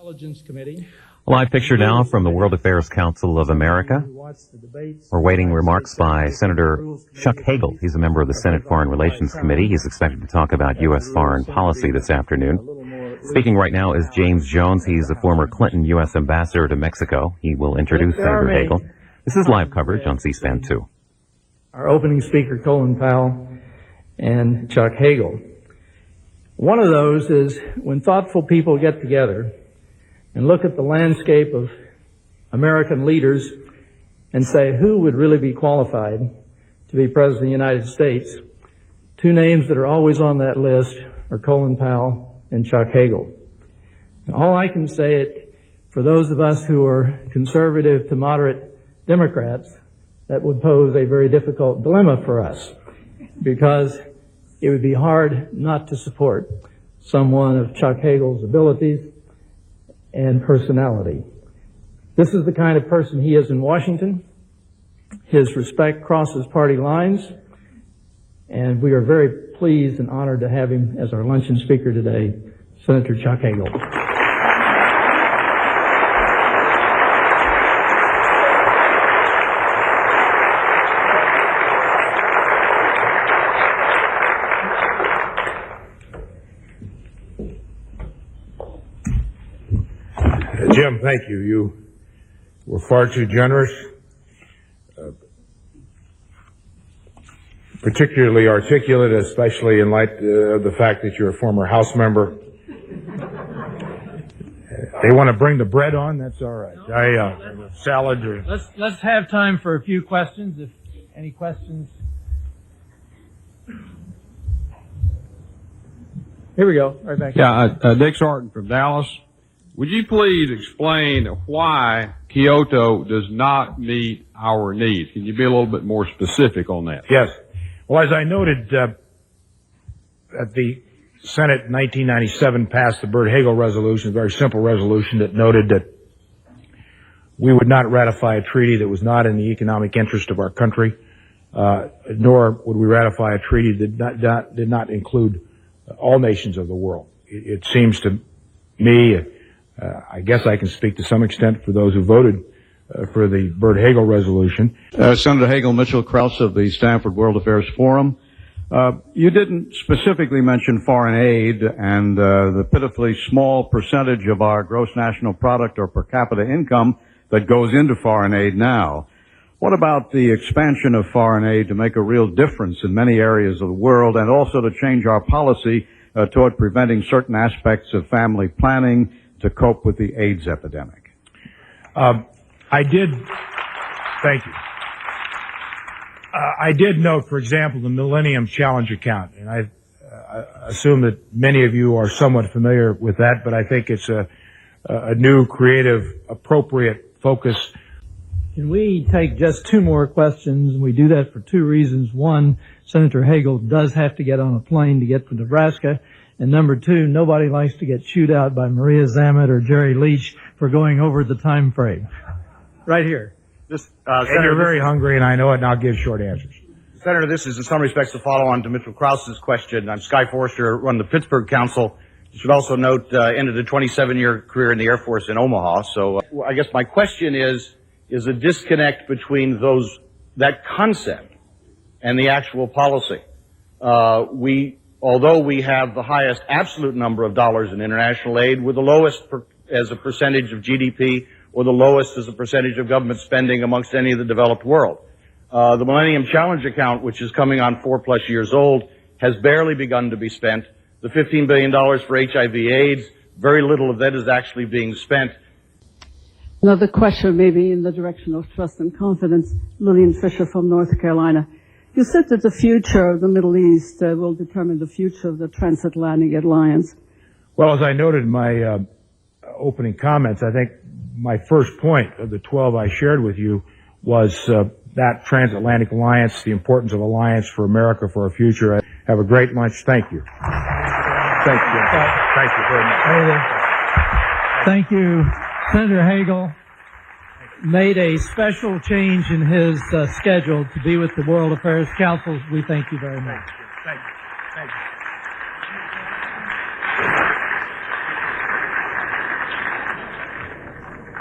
Intelligence Committee. A live picture now from the World Affairs Council of America. We're waiting remarks by Senator Chuck Hagel. He's a member of the Senate Foreign Relations Committee. He's expected to talk about U.S. foreign policy this afternoon. Speaking right now is James Jones. He's a former Clinton U.S. ambassador to Mexico. He will introduce Senator Hagel. This is live coverage on C-SPAN 2. Our opening speaker, Colin Powell, and Chuck Hagel. One of those is when thoughtful people get together and look at the landscape of American leaders and say who would really be qualified to be President of the United States. Two names that are always on that list are Colin Powell and Chuck Hagel. And all I can say it for those of us who are conservative to moderate Democrats, that would pose a very difficult dilemma for us, because it would be hard not to support someone of Chuck Hagel's abilities and personality. This is the kind of person he is in Washington. His respect crosses party lines, and we are very pleased and honored to have him as our luncheon speaker today, Senator Chuck Hagel. Jim, thank you. You were far too generous, particularly articulate, especially in light of the fact that you're a former House member. They want to bring the bread on? That's all right. Salad or... Let's have time for a few questions, if any questions. Here we go, right back. Yeah, Dick Sarton from Dallas. Would you please explain why Kyoto does not meet our needs? Can you be a little bit more specific on that? Yes. Well, as I noted, at the Senate in 1997 passed the Byrd-Hagel resolution, a very simple resolution that noted that we would not ratify a treaty that was not in the economic interest of our country, nor would we ratify a treaty that did not include all nations of the world. It seems to me, I guess I can speak to some extent for those who voted for the Byrd-Hagel resolution. Senator Hagel, Mitchell Krause of the Stanford World Affairs Forum. You didn't specifically mention foreign aid and the pitifully small percentage of our gross national product or per capita income that goes into foreign aid now. What about the expansion of foreign aid to make a real difference in many areas of the world, and also to change our policy toward preventing certain aspects of family planning to cope with the AIDS epidemic? Thank you. I did note, for example, the Millennium Challenge account, and I assume that many of you are somewhat familiar with that, but I think it's a new, creative, appropriate focus. Can we take just two more questions? And we do that for two reasons. One, Senator Hagel does have to get on a plane to get to Nebraska. And number two, nobody likes to get chewed out by Maria Zamet or Jerry Leach for going over the time frame. Right here. Senator, you're very hungry, and I know it, and I'll give short answers. Senator, this is in some respects a follow-on to Mitchell Krause's question. I'm Sky Forrester, run the Pittsburgh Council. You should also note, ended a 27-year career in the Air Force in Omaha. So I guess my question is a disconnect between that concept and the actual policy. Although we have the highest absolute number of dollars in international aid, we're the lowest as a percentage of GDP, or the lowest as a percentage of government spending amongst any of the developed world. The Millennium Challenge account, which is coming on 4+ years old, has barely begun to be spent. The $15 billion for HIV/AIDS, very little of that is actually being spent. Another question maybe in the direction of trust and confidence. Lillian Fisher from North Carolina. You said that the future of the Middle East will determine the future of the transatlantic alliance. Well, as I noted in my opening comments, I think my first point of the 12 I shared with you was that transatlantic alliance, the importance of alliance for America, for our future. Have a great lunch. Thank you. Thank you. Thank you very much. Thank you. Senator Hagel made a special change in his schedule to be with the World Affairs Council. We thank you very much. Thank you. Thank you.